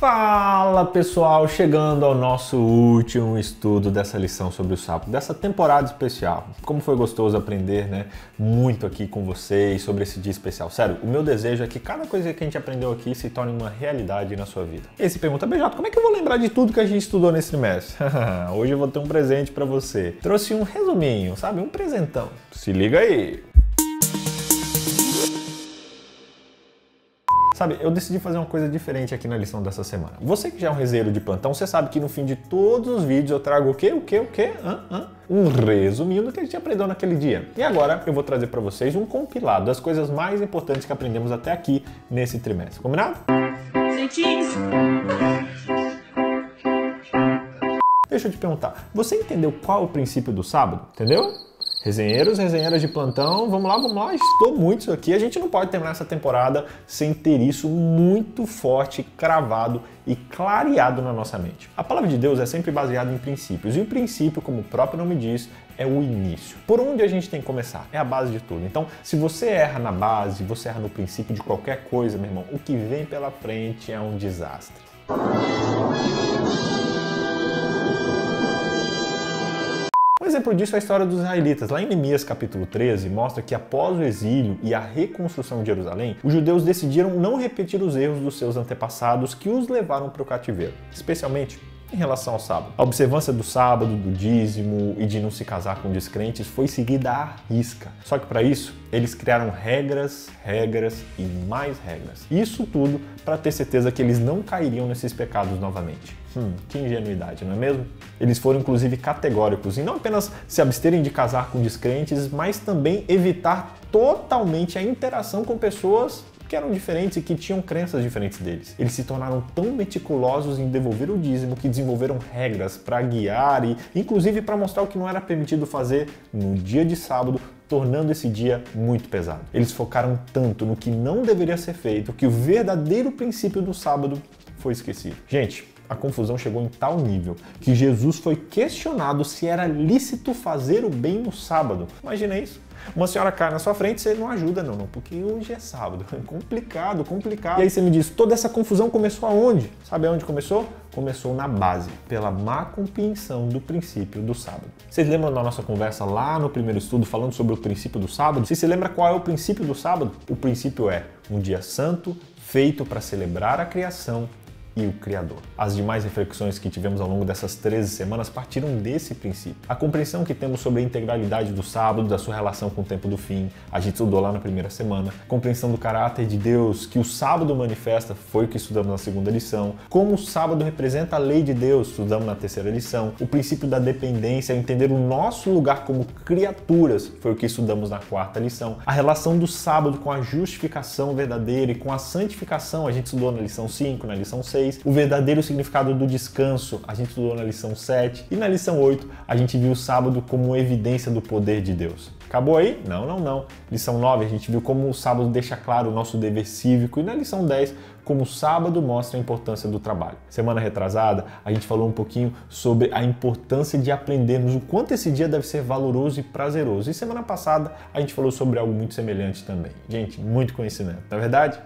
Fala pessoal, chegando ao nosso último estudo dessa lição sobre o sábado, dessa temporada especial. Como foi gostoso aprender, né? Muito aqui com vocês sobre esse dia especial. Sério, o meu desejo é que cada coisa que a gente aprendeu aqui se torne uma realidade na sua vida. E aí você pergunta, BJ, como é que eu vou lembrar de tudo que a gente estudou nesse trimestre? Hoje eu vou ter um presente pra você. Trouxe um resuminho, sabe? Um presentão. Se liga aí! Sabe, eu decidi fazer uma coisa diferente aqui na lição dessa semana. Você que já é um rezeiro de plantão, você sabe que no fim de todos os vídeos eu trago o quê? Um resuminho do que a gente aprendeu naquele dia. E agora eu vou trazer para vocês um compilado das coisas mais importantes que aprendemos até aqui nesse trimestre. Combinado? Deixa eu te perguntar, você entendeu qual é o princípio do sábado? Entendeu? Resenheiros, resenheiras de plantão, vamos lá, estou muito isso aqui. A gente não pode terminar essa temporada sem ter isso muito forte, cravado e clareado na nossa mente. A palavra de Deus é sempre baseada em princípios, e o princípio, como o próprio nome diz, é o início. Por onde a gente tem que começar? É a base de tudo. Então, se você erra na base, você erra no princípio de qualquer coisa, meu irmão, o que vem pela frente é um desastre. Um exemplo disso é a história dos israelitas. Lá em Neemias capítulo 13, mostra que após o exílio e a reconstrução de Jerusalém, os judeus decidiram não repetir os erros dos seus antepassados que os levaram para o cativeiro, especialmente em relação ao sábado. A observância do sábado, do dízimo e de não se casar com descrentes foi seguida à risca. Só que para isso, eles criaram regras e mais regras. Isso tudo para ter certeza que eles não cairiam nesses pecados novamente. Que ingenuidade, não é mesmo? Eles foram inclusive categóricos em não apenas se absterem de casar com descrentes, mas também evitar totalmente a interação com pessoas que eram diferentes e que tinham crenças diferentes deles. Eles se tornaram tão meticulosos em devolver o dízimo que desenvolveram regras para guiar e inclusive para mostrar o que não era permitido fazer no dia de sábado, tornando esse dia muito pesado. Eles focaram tanto no que não deveria ser feito que o verdadeiro princípio do sábado foi esquecido. Gente, a confusão chegou em tal nível que Jesus foi questionado se era lícito fazer o bem no sábado. Imagina isso. Uma senhora cai na sua frente, você não ajuda não, porque hoje é sábado. É complicado. E aí você me diz, toda essa confusão começou aonde? Sabe aonde começou? Começou na base, pela má compreensão do princípio do sábado. Vocês lembram da nossa conversa lá no primeiro estudo falando sobre o princípio do sábado? Você se lembra qual é o princípio do sábado? O princípio é um dia santo, feito para celebrar a criação e o Criador. As demais reflexões que tivemos ao longo dessas 13 semanas partiram desse princípio. A compreensão que temos sobre a integralidade do sábado, da sua relação com o tempo do fim, a gente estudou lá na primeira semana. A compreensão do caráter de Deus que o sábado manifesta, foi o que estudamos na segunda lição. Como o sábado representa a lei de Deus, estudamos na terceira lição. O princípio da dependência, entender o nosso lugar como criaturas, foi o que estudamos na quarta lição. A relação do sábado com a justificação verdadeira e com a santificação, a gente estudou na lição 5, na lição 6. O verdadeiro significado do descanso, a gente estudou na lição 7. E na lição 8, a gente viu o sábado como evidência do poder de Deus. Acabou aí? Não. Lição 9, a gente viu como o sábado deixa claro o nosso dever cívico. E na lição 10, como o sábado mostra a importância do trabalho. Semana retrasada, a gente falou um pouquinho sobre a importância de aprendermos o quanto esse dia deve ser valoroso e prazeroso. E semana passada, a gente falou sobre algo muito semelhante também. Gente, muito conhecimento, não é verdade?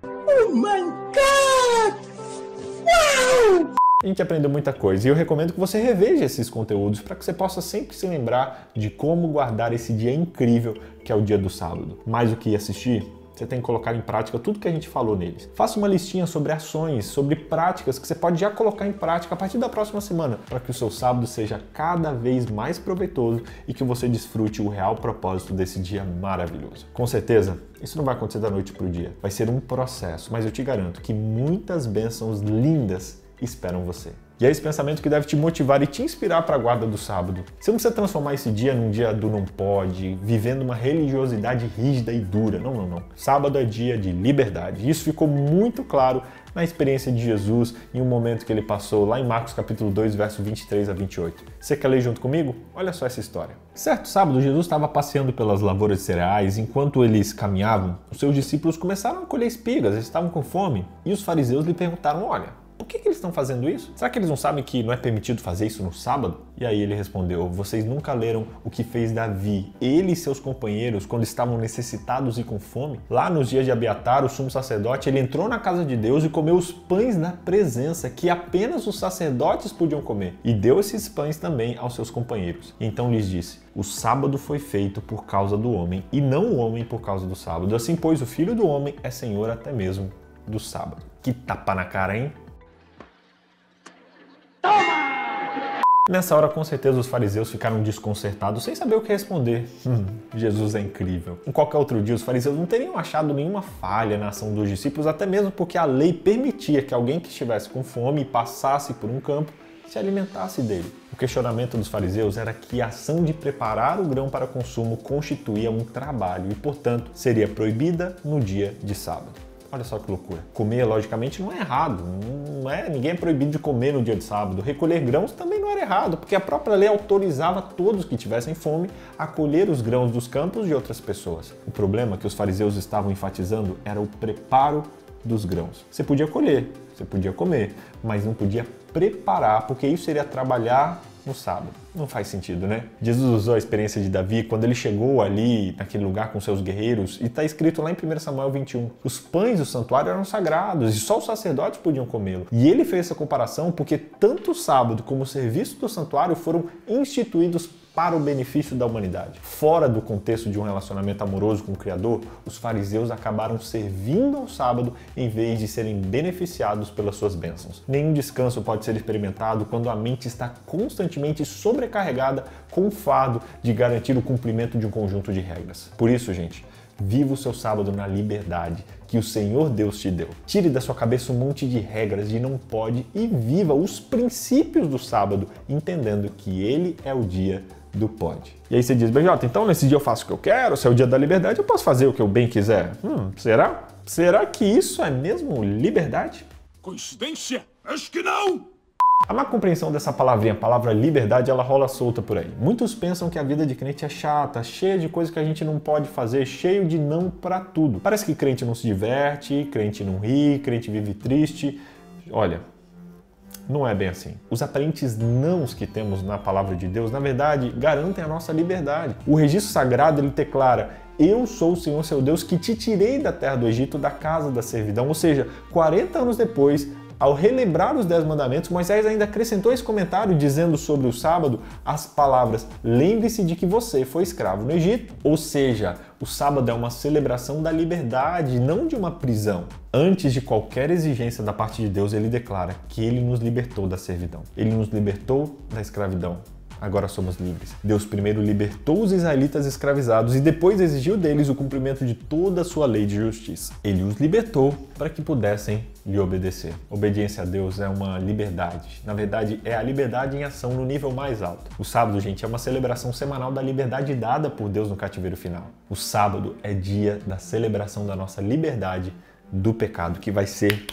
Oh my God! A gente aprendeu muita coisa e eu recomendo que você reveja esses conteúdos para que você possa sempre se lembrar de como guardar esse dia incrível que é o dia do sábado. Mais do que assistir, você tem que colocar em prática tudo que a gente falou neles. Faça uma listinha sobre ações, sobre práticas que você pode já colocar em prática a partir da próxima semana para que o seu sábado seja cada vez mais proveitoso e que você desfrute o real propósito desse dia maravilhoso. Com certeza, isso não vai acontecer da noite para o dia. Vai ser um processo, mas eu te garanto que muitas bênçãos lindas esperam você. E é esse pensamento que deve te motivar e te inspirar para a guarda do sábado. Você não precisa transformar esse dia num dia do não pode, vivendo uma religiosidade rígida e dura. Não. Sábado é dia de liberdade. Isso ficou muito claro na experiência de Jesus em um momento que ele passou lá em Marcos capítulo 2, verso 23 a 28. Você quer ler junto comigo? Olha só essa história. Certo sábado, Jesus estava passeando pelas lavouras de cereais. Enquanto eles caminhavam, os seus discípulos começaram a colher espigas, eles estavam com fome. E os fariseus lhe perguntaram, olha, Por que eles estão fazendo isso? Será que eles não sabem que não é permitido fazer isso no sábado? E aí ele respondeu: vocês nunca leram o que fez Davi, ele e seus companheiros, quando estavam necessitados e com fome? Lá nos dias de Abiatar, o sumo sacerdote, ele entrou na casa de Deus e comeu os pães da presença, que apenas os sacerdotes podiam comer, e deu esses pães também aos seus companheiros. E então lhes disse: o sábado foi feito por causa do homem, e não o homem por causa do sábado. Assim, pois, o Filho do Homem é Senhor até mesmo do sábado. Que tapa na cara, hein? Nessa hora, com certeza, os fariseus ficaram desconcertados, sem saber o que responder. Jesus é incrível. Em qualquer outro dia, os fariseus não teriam achado nenhuma falha na ação dos discípulos, até mesmo porque a lei permitia que alguém que estivesse com fome e passasse por um campo se alimentasse dele. O questionamento dos fariseus era que a ação de preparar o grão para consumo constituía um trabalho e, portanto, seria proibida no dia de sábado. Olha só que loucura. Comer, logicamente, não é errado. Ninguém é proibido de comer no dia de sábado. Recolher grãos também não era errado, porque a própria lei autorizava todos que tivessem fome a colher os grãos dos campos de outras pessoas. O problema que os fariseus estavam enfatizando era o preparo dos grãos. Você podia colher, você podia comer, mas não podia preparar, porque isso seria trabalhar no sábado. Não faz sentido, né? Jesus usou a experiência de Davi quando ele chegou ali naquele lugar com seus guerreiros, e está escrito lá em 1 Samuel 21. Os pães do santuário eram sagrados e só os sacerdotes podiam comê-lo. E ele fez essa comparação porque tanto o sábado como o serviço do santuário foram instituídos para o benefício da humanidade. Fora do contexto de um relacionamento amoroso com o Criador, os fariseus acabaram servindo ao sábado em vez de serem beneficiados pelas suas bênçãos. Nenhum descanso pode ser experimentado quando a mente está constantemente sobrecarregada com o fardo de garantir o cumprimento de um conjunto de regras. Por isso, gente, viva o seu sábado na liberdade que o Senhor Deus te deu. Tire da sua cabeça um monte de regras de não pode e viva os princípios do sábado, entendendo que ele é o dia do pode. E aí você diz: BJ, então nesse dia eu faço o que eu quero, se é o dia da liberdade eu posso fazer o que eu bem quiser. Será? Será que isso é mesmo liberdade? Coincidência? Acho que não! A má compreensão dessa palavrinha, a palavra liberdade, ela rola solta por aí. Muitos pensam que a vida de crente é chata, cheia de coisas que a gente não pode fazer, cheio de não pra tudo. Parece que crente não se diverte, crente não ri, crente vive triste. Olha, não é bem assim. Os aparentes nãos que temos na palavra de Deus, na verdade, garantem a nossa liberdade. O registro sagrado, ele declara: eu sou o Senhor seu Deus que te tirei da terra do Egito, da casa da servidão. Ou seja, 40 anos depois, ao relembrar os 10 mandamentos, Moisés ainda acrescentou esse comentário dizendo sobre o sábado as palavras: lembre-se de que você foi escravo no Egito. Ou seja, o sábado é uma celebração da liberdade, não de uma prisão. Antes de qualquer exigência da parte de Deus, ele declara que ele nos libertou da servidão. Ele nos libertou da escravidão. Agora somos livres. Deus primeiro libertou os israelitas escravizados e depois exigiu deles o cumprimento de toda a sua lei de justiça. Ele os libertou para que pudessem lhe obedecer. Obediência a Deus é uma liberdade. Na verdade, é a liberdade em ação no nível mais alto. O sábado, gente, é uma celebração semanal da liberdade dada por Deus no cativeiro final. O sábado é dia da celebração da nossa liberdade do pecado, que vai ser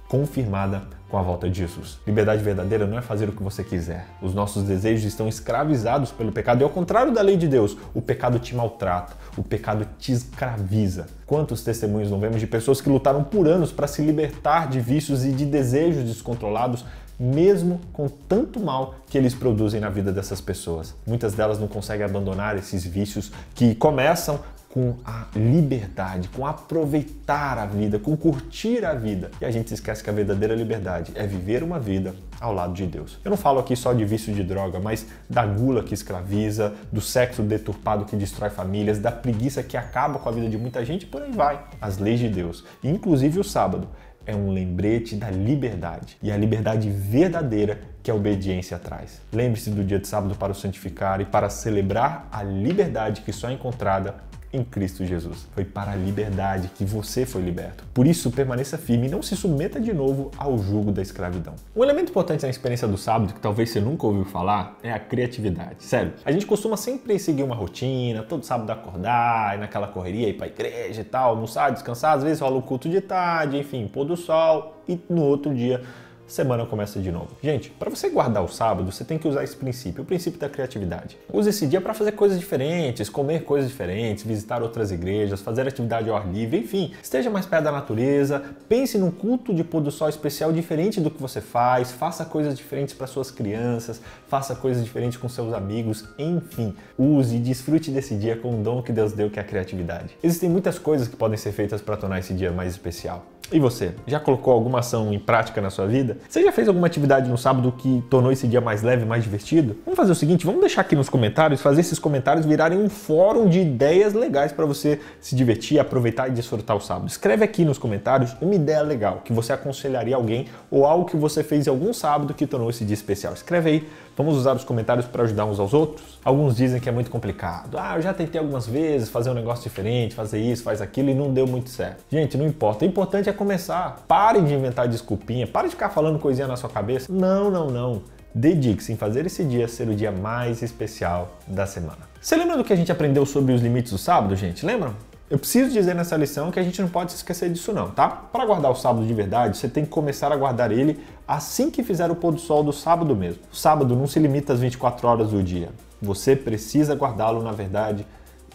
confirmada com a volta de Jesus. Liberdade verdadeira não é fazer o que você quiser. Os nossos desejos estão escravizados pelo pecado e, ao contrário da lei de Deus, o pecado te maltrata, o pecado te escraviza. Quantos testemunhos não vemos de pessoas que lutaram por anos para se libertar de vícios e de desejos descontrolados, mesmo com tanto mal que eles produzem na vida dessas pessoas. Muitas delas não conseguem abandonar esses vícios que começam com a liberdade, com aproveitar a vida, com curtir a vida. E a gente se esquece que a verdadeira liberdade é viver uma vida ao lado de Deus. Eu não falo aqui só de vício de droga, mas da gula que escraviza, do sexo deturpado que destrói famílias, da preguiça que acaba com a vida de muita gente e por aí vai. As leis de Deus, inclusive o sábado, é um lembrete da liberdade. E a liberdade verdadeira que a obediência traz. Lembre-se do dia de sábado para o santificar e para celebrar a liberdade que só é encontrada em Cristo Jesus. Foi para a liberdade que você foi liberto. Por isso, permaneça firme e não se submeta de novo ao jugo da escravidão. Um elemento importante na experiência do sábado, que talvez você nunca ouviu falar, é a criatividade. Sério, a gente costuma sempre seguir uma rotina, todo sábado acordar, ir naquela correria, ir para a igreja e tal, almoçar, descansar, às vezes rola o culto de tarde, enfim, pôr do sol, e no outro dia semana começa de novo. Gente, para você guardar o sábado, você tem que usar esse princípio, o princípio da criatividade. Use esse dia para fazer coisas diferentes, comer coisas diferentes, visitar outras igrejas, fazer atividade ao ar livre, enfim, esteja mais perto da natureza, pense num culto de pôr do sol especial diferente do que você faz, faça coisas diferentes para suas crianças, faça coisas diferentes com seus amigos, enfim, use e desfrute desse dia com o dom que Deus deu, que é a criatividade. Existem muitas coisas que podem ser feitas para tornar esse dia mais especial. E você, já colocou alguma ação em prática na sua vida? Você já fez alguma atividade no sábado que tornou esse dia mais leve, mais divertido? Vamos fazer o seguinte, vamos deixar aqui nos comentários, fazer esses comentários virarem um fórum de ideias legais para você se divertir, aproveitar e desfrutar o sábado. Escreve aqui nos comentários uma ideia legal que você aconselharia alguém ou algo que você fez em algum sábado que tornou esse dia especial. Escreve aí, vamos usar os comentários para ajudar uns aos outros? Alguns dizem que é muito complicado. Eu já tentei algumas vezes fazer um negócio diferente, fazer isso, faz aquilo e não deu muito certo. Gente, não importa. O importante é começar. Pare de inventar desculpinha, pare de ficar falando coisinha na sua cabeça. Não. Dedique-se em fazer esse dia ser o dia mais especial da semana. Você lembra do que a gente aprendeu sobre os limites do sábado, gente? Lembram? Eu preciso dizer nessa lição que a gente não pode se esquecer disso não, tá? Para guardar o sábado de verdade, você tem que começar a guardar ele assim que fizer o pôr do sol do sábado mesmo. O sábado não se limita às 24 horas do dia. Você precisa guardá-lo, na verdade,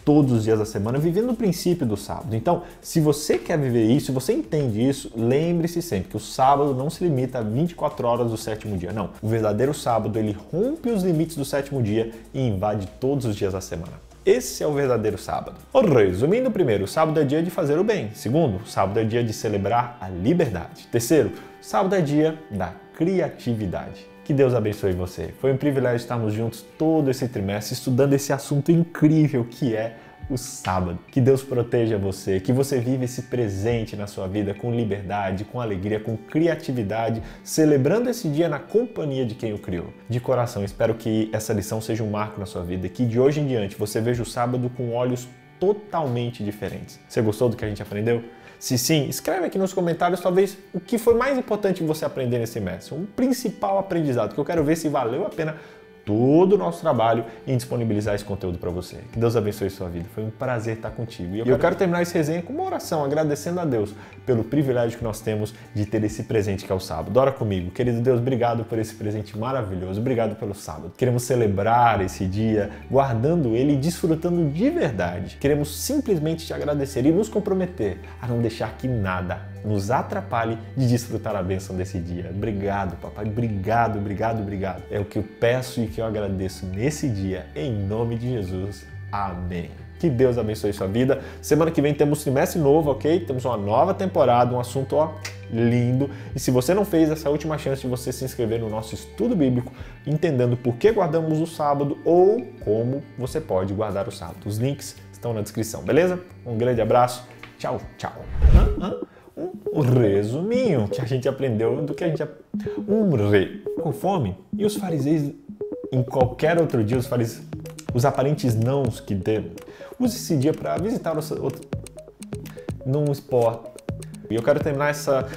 todos os dias da semana, vivendo o princípio do sábado. Então, se você quer viver isso, se você entende isso, lembre-se sempre que o sábado não se limita a 24 horas do sétimo dia. Não, o verdadeiro sábado, ele rompe os limites do sétimo dia e invade todos os dias da semana. Esse é o verdadeiro sábado. Resumindo, primeiro, o sábado é dia de fazer o bem. Segundo, o sábado é dia de celebrar a liberdade. Terceiro, o sábado é dia da criatividade. Que Deus abençoe você. Foi um privilégio estarmos juntos todo esse trimestre estudando esse assunto incrível que é o sábado. Que Deus proteja você, que você viva esse presente na sua vida com liberdade, com alegria, com criatividade, celebrando esse dia na companhia de quem o criou. De coração, espero que essa lição seja um marco na sua vida e que de hoje em diante você veja o sábado com olhos totalmente diferentes. Você gostou do que a gente aprendeu? Se sim, escreve aqui nos comentários talvez o que foi mais importante você aprender nesse semestre, um principal aprendizado, que eu quero ver se valeu a pena todo o nosso trabalho em disponibilizar esse conteúdo para você. Que Deus abençoe sua vida. Foi um prazer estar contigo. E eu quero terminar essa resenha com uma oração, agradecendo a Deus pelo privilégio que nós temos de ter esse presente que é o sábado. Ora comigo. Querido Deus, obrigado por esse presente maravilhoso. Obrigado pelo sábado. Queremos celebrar esse dia, guardando ele e desfrutando de verdade. Queremos simplesmente te agradecer e nos comprometer a não deixar que nada nos atrapalhe de desfrutar a bênção desse dia. Obrigado, papai. Obrigado. É o que eu peço e que eu agradeço nesse dia, em nome de Jesus. Amém. Que Deus abençoe sua vida. Semana que vem temos trimestre novo, ok? Temos uma nova temporada, um assunto, lindo. E se você não fez, essa é a última chance de você se inscrever no nosso estudo bíblico, entendendo por que guardamos o sábado ou como você pode guardar o sábado. Os links estão na descrição, beleza? Um grande abraço. Tchau. Um resuminho que a gente aprendeu do que a gente... com fome. E os fariseus, em qualquer outro dia, os aparentes nãos que dê. Use esse dia para visitar outro... Não esporte. E eu quero terminar essa...